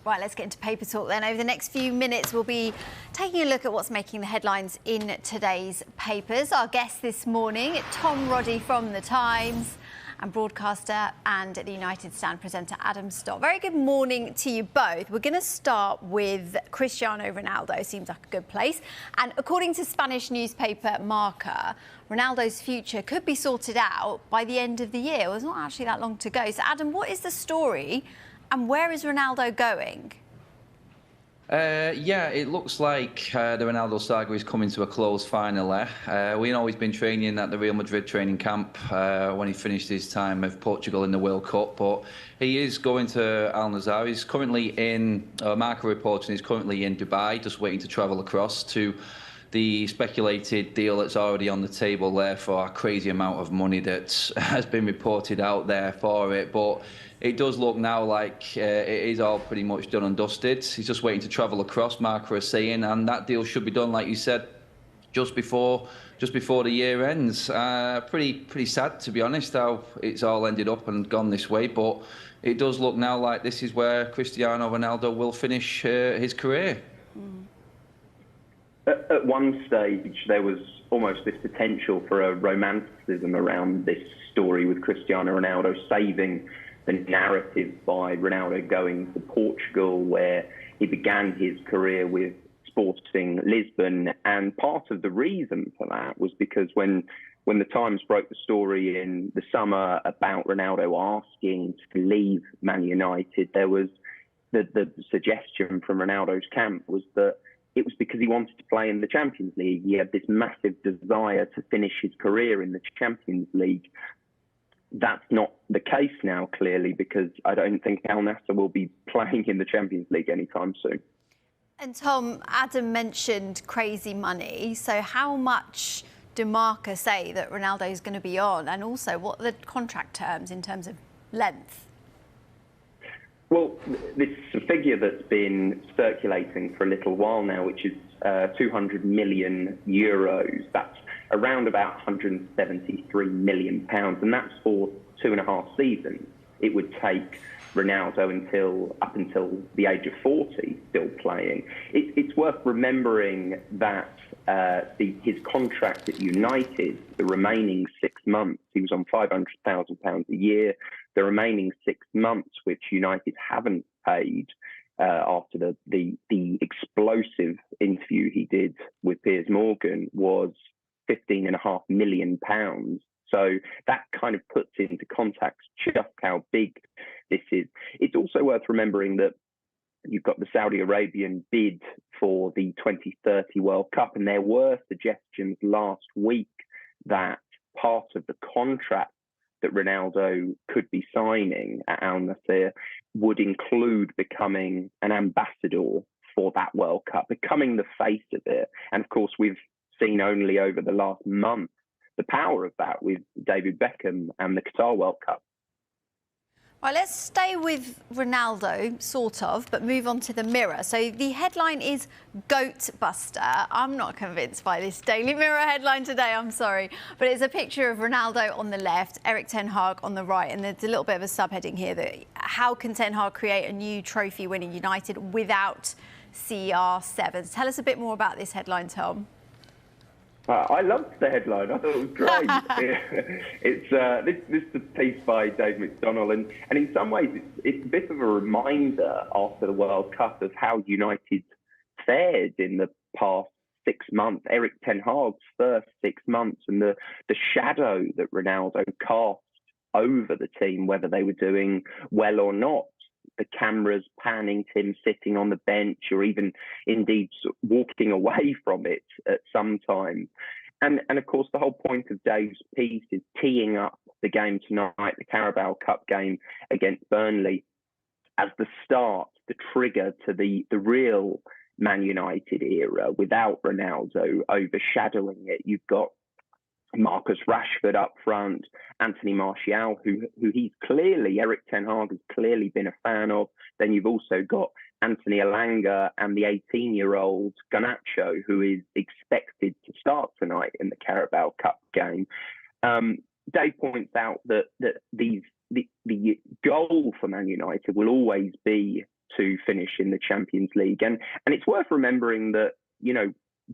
Right, let's get into paper talk then. Over the next few minutes, we'll be taking a look at what's making the headlines in today's papers. Our guest this morning, Tom Roddy from The Times, and broadcaster and the United Stand presenter Adam Stott. Very good morning to you both. We're going to start with Cristiano Ronaldo. Seems like a good place. And according to Spanish newspaper Marca, Ronaldo's future could be sorted out by the end of the year. Well, there's not actually that long to go. So, Adam, what is the story and where is Ronaldo going? Yeah, it looks like the Ronaldo saga is coming to a close finally. We know he's been training at the Real Madrid training camp when he finished his time of Portugal in the World Cup, but he is going to Al Nassr. He's currently in, Marca reporting, he's currently in Dubai, just waiting to travel across to the speculated deal that's already on the table there for a crazy amount of money that has been reported out there for it. But it does look now like it is all pretty much done and dusted. He's just waiting to travel across, Marca is saying, and that deal should be done, like you said, just before the year ends. Pretty sad, to be honest, how it's all ended up and gone this way. But it does look now like this is where Cristiano Ronaldo will finish his career. At one stage, there was almost this potential for a romanticism around this story with Cristiano Ronaldo, saving the narrative by Ronaldo going to Portugal, where he began his career with Sporting Lisbon. And part of the reason for that was because when the Times broke the story in the summer about Ronaldo asking to leave Man United, there was the suggestion from Ronaldo's camp was that it was because he wanted to play in the Champions League. He had this massive desire to finish his career in the Champions League. That's not the case now, clearly, because I don't think Al Nassr will be playing in the Champions League anytime soon. And Tom, Adam mentioned crazy money. So how much do Marca say that Ronaldo is going to be on? And also, what are the contract terms in terms of length? Well, this is a figure that's been circulating for a little while now, which is 200 million euros. That's around about 173 million pounds, and that's for 2.5 seasons. It would take Ronaldo up until the age of 40 still playing. It's worth remembering that his contract at United, the remaining 6 months, he was on £500,000 a year. The remaining 6 months, which United haven't paid after the explosive interview he did with Piers Morgan, was £15.5 million. So that kind of puts into context just how big this is. It's also worth remembering that you've got the Saudi Arabian bid for the 2030 World Cup, and there were suggestions last week that part of the contract that Ronaldo could be signing at Al Nassr would include becoming an ambassador for that World Cup, becoming the face of it. And of course, we've seen only over the last month the power of that with David Beckham and the Qatar World Cup. Right, let's stay with Ronaldo, sort of, but move on to the Mirror. So the headline is Goat Buster. I'm not convinced by this Daily Mirror headline today, I'm sorry. But it's a picture of Ronaldo on the left, Erik ten Hag on the right, and there's a little bit of a subheading here that how can Ten Hag create a new trophy-winning United without CR7? Tell us a bit more about this headline, Tom. I loved the headline. I thought it was great. This is a piece by Dave McDonnell, and in some ways it's a bit of a reminder after the World Cup of how United fared in the past 6 months. Erik ten Hag's first 6 months, and the shadow that Ronaldo cast over the team, whether they were doing well or not. The cameras panning him sitting on the bench, or even indeed walking away from it at some time. And of course, the whole point of Dave's piece is teeing up the game tonight, the Carabao Cup game against Burnley, as the start, the trigger to the real Man United era, without Ronaldo overshadowing it. You've got Marcus Rashford up front, Anthony Martial, who he's clearly, Erik ten Hag has clearly been a fan of. Then you've also got Anthony Elanga and the 18-year-old Garnacho, who is expected to start tonight in the Carabao Cup game. Dave points out that the goal for Man United will always be to finish in the Champions League. And it's worth remembering that,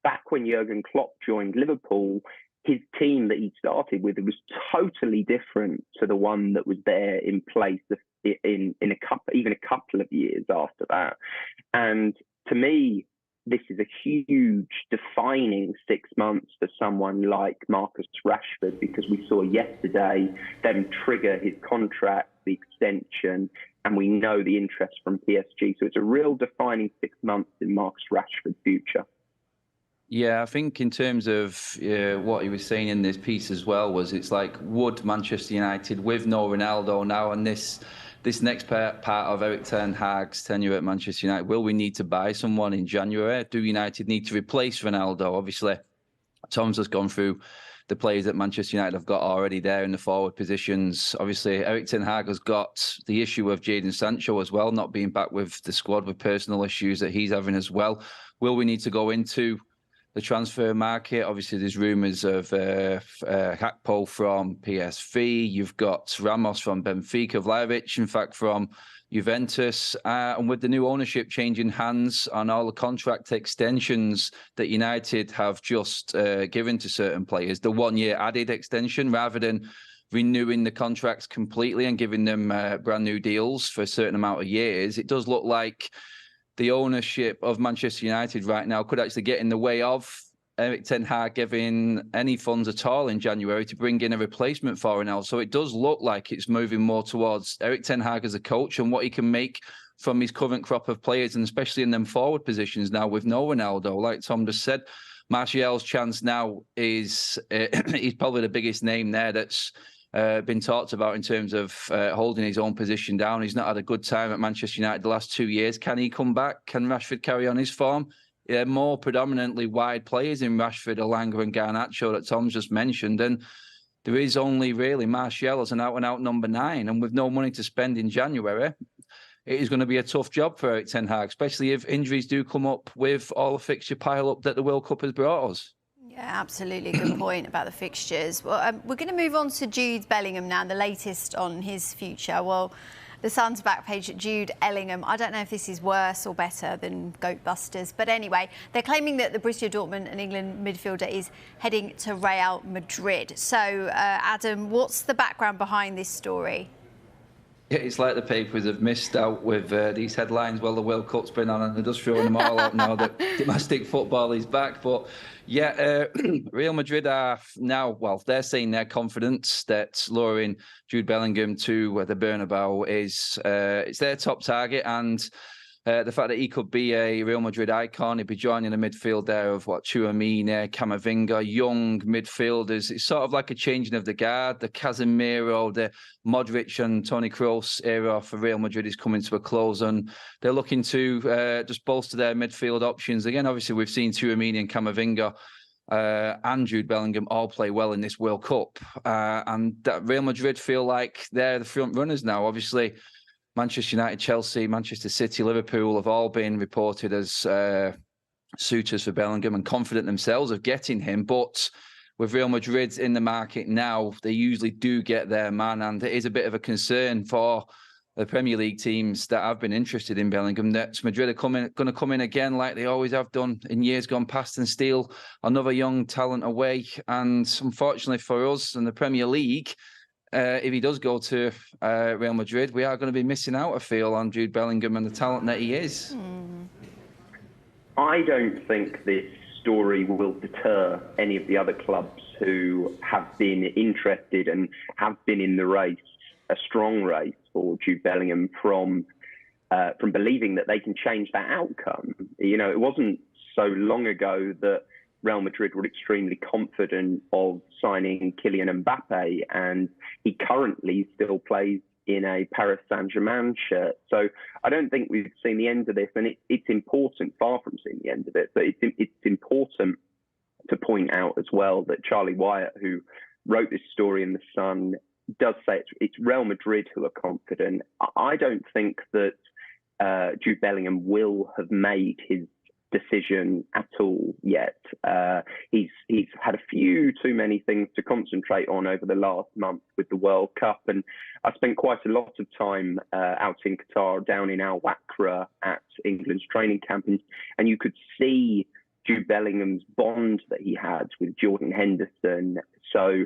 back when Jurgen Klopp joined Liverpool, his team that he started with was totally different to the one that was there in place in a couple of years after that. And to me, this is a huge defining 6 months for someone like Marcus Rashford, because we saw yesterday them trigger his contract, the extension, and we know the interest from PSG. So it's a real defining 6 months in Marcus Rashford's future. Yeah, I think in terms of what he was saying in this piece as well was, it's like, would Manchester United, with no Ronaldo now, and this next part of Erik ten Hag's tenure at Manchester United, will we need to buy someone in January? Do United need to replace Ronaldo? Obviously, Tom's just gone through the players that Manchester United have got already there in the forward positions. Obviously, Erik ten Hag has got the issue of Jadon Sancho as well, not being back with the squad, with personal issues that he's having as well. Will we need to go into the transfer market? Obviously, there's rumours of Gakpo from PSV. You've got Ramos from Benfica, Vlahovic, in fact, from Juventus. And with the new ownership changing hands on all the contract extensions that United have just given to certain players, the 1 year added extension rather than renewing the contracts completely and giving them brand new deals for a certain amount of years, it does look like the ownership of Manchester United right now could actually get in the way of Erik ten Hag giving any funds at all in January to bring in a replacement for Ronaldo. So it does look like it's moving more towards Erik ten Hag as a coach and what he can make from his current crop of players, and especially in them forward positions now with no Ronaldo. Like Tom just said, Martial's chance now is he's probably the biggest name there that's been talked about in terms of holding his own position down. He's not had a good time at Manchester United the last 2 years. Can he come back? Can Rashford carry on his form? Yeah, more predominantly wide players in Rashford, Elanga and Garnacho that Tom's just mentioned. And there is only really Martial as an out-and-out number 9. And with no money to spend in January, it is going to be a tough job for Erik ten Hag, especially if injuries do come up with all the fixture pile-up that the World Cup has brought us. Yeah, absolutely. Good point about the fixtures. Well, we're going to move on to Jude Bellingham now, the latest on his future. Well, the Sun's back page at Jude Bellingham. I don't know if this is worse or better than Goat Busters, but anyway, they're claiming that the Borussia Dortmund and England midfielder is heading to Real Madrid. So, Adam, what's the background behind this story? Yeah, it's like the papers have missed out with these headlines while the World Cup's been on, and they're just throwing them all out now that domestic football is back. But yeah, Real Madrid are now, well, they're saying they're confident that luring Jude Bellingham to the Bernabeu is it's their top target, and the fact that he could be a Real Madrid icon, he'd be joining the midfield there of Tchouaméni, Camavinga, young midfielders. It's sort of like a changing of the guard. The Casemiro, the Modric and Toni Kroos era for Real Madrid is coming to a close, and they're looking to just bolster their midfield options. Again, obviously, we've seen Tchouaméni and Camavinga and Jude Bellingham all play well in this World Cup. And that Real Madrid feel like they're the front runners now. Obviously, Manchester United, Chelsea, Manchester City, Liverpool have all been reported as suitors for Bellingham and confident themselves of getting him. But with Real Madrid in the market now, they usually do get their man. And it is a bit of a concern for the Premier League teams that have been interested in Bellingham, that Madrid are going to come in again like they always have done in years gone past and steal another young talent away. And unfortunately for us and the Premier League, if he does go to Real Madrid, we are going to be missing out, I feel, on Jude Bellingham and the talent that he is. I don't think this story will deter any of the other clubs who have been interested and have been in the race, a strong race for Jude Bellingham, from believing that they can change that outcome. You know, it wasn't so long ago that Real Madrid were extremely confident of signing Kylian Mbappe, and he currently still plays in a Paris Saint-Germain shirt. So I don't think we've seen the end of this, and it's important, far from seeing the end of it, but it's important to point out as well that Charlie Wyatt, who wrote this story in The Sun, does say it's Real Madrid who are confident. I don't think that Jude Bellingham will have made his decision at all yet. He's had a few too many things to concentrate on over the last month with the World Cup, and I spent quite a lot of time out in Qatar, down in Al Wakra at England's training camp, and you could see Jude Bellingham's bond that he had with Jordan Henderson. So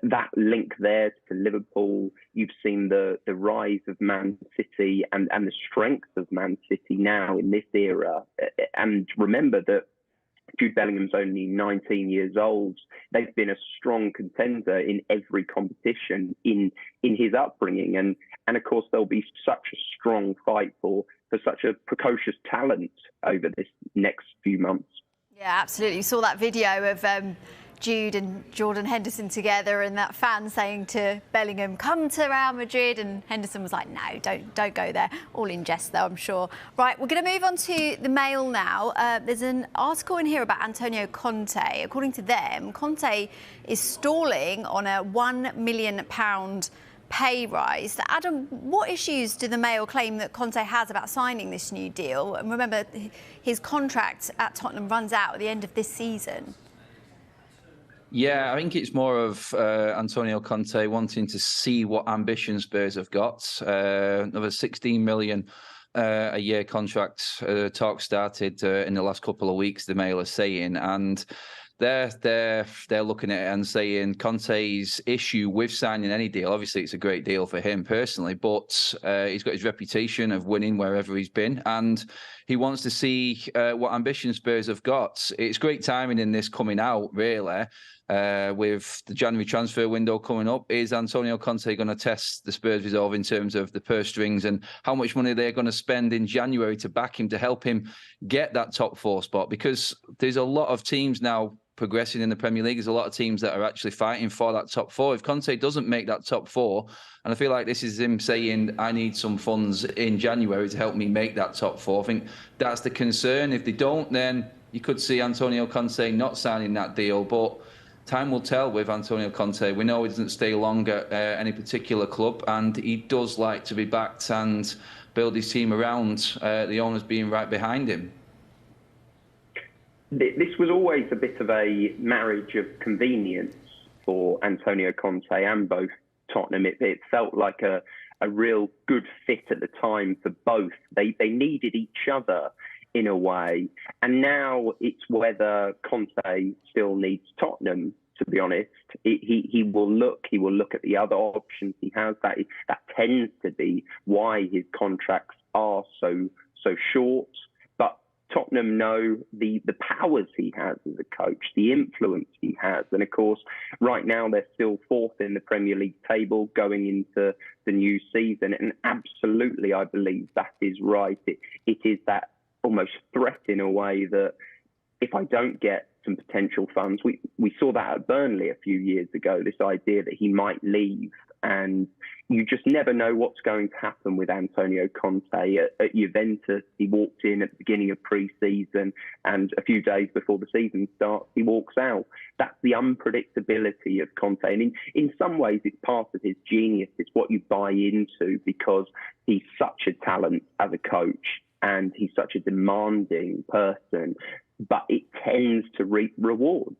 that link there to Liverpool, you've seen the rise of Man City and the strength of Man City now in this era. And remember that Jude Bellingham's only 19 years old. They've been a strong contender in every competition in his upbringing. And of course, there'll be such a strong fight for such a precocious talent over this next few months. Yeah, absolutely. You saw that video of Jude and Jordan Henderson together, and that fan saying to Bellingham, "Come to Real Madrid," and Henderson was like, "No, don't go there." All in jest, though, I'm sure. Right, we're going to move on to the Mail now. There's an article in here about Antonio Conte. According to them, Conte is stalling on a £1 million pay rise. Adam, what issues do the Mail claim that Conte has about signing this new deal? And remember, his contract at Tottenham runs out at the end of this season. Yeah, I think it's more of Antonio Conte wanting to see what ambition Spurs have got. Another 16 million a year contract talk started in the last couple of weeks, the Mail is saying, and they're looking at it and saying Conte's issue with signing any deal, obviously it's a great deal for him personally, but he's got his reputation of winning wherever he's been, and he wants to see what ambition Spurs have got. It's great timing in this coming out, really. With the January transfer window coming up, is Antonio Conte going to test the Spurs resolve in terms of the purse strings and how much money they're going to spend in January to back him, to help him get that top four spot? Because there's a lot of teams now progressing in the Premier League. There's a lot of teams that are actually fighting for that top four. If Conte doesn't make that top four, and I feel like this is him saying, I need some funds in January to help me make that top four, I think that's the concern. If they don't, then you could see Antonio Conte not signing that deal. But time will tell with Antonio Conte. We know he doesn't stay long at any particular club, and he does like to be backed and build his team around the owners being right behind him. This was always a bit of a marriage of convenience for Antonio Conte and both Tottenham. It felt like a real good fit at the time for both. They needed each other in a way. And now it's whether Conte still needs Tottenham, to be honest. He will look at the other options he has. That tends to be why his contracts are so short. But Tottenham know the powers he has as a coach, the influence he has. And of course, right now they're still fourth in the Premier League table going into the new season. And absolutely, I believe that is right. It is that almost threat in a way that if I don't get some potential funds, we saw that at Burnley a few years ago, this idea that he might leave, and you just never know what's going to happen with Antonio Conte. At Juventus, he walked in at the beginning of pre-season, and a few days before the season starts, he walks out. That's the unpredictability of Conte, and in some ways it's part of his genius. It's what you buy into because he's such a talent as a coach, and he's such a demanding person, but it tends to reap rewards.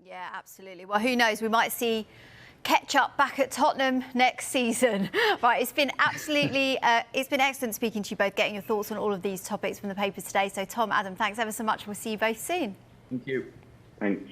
Yeah, absolutely. Well, who knows? We might see Ketchup back at Tottenham next season. Right, it's been absolutely, it's been excellent speaking to you both, getting your thoughts on all of these topics from the papers today. So Tom, Adam, thanks ever so much. We'll see you both soon. Thank you. Thanks.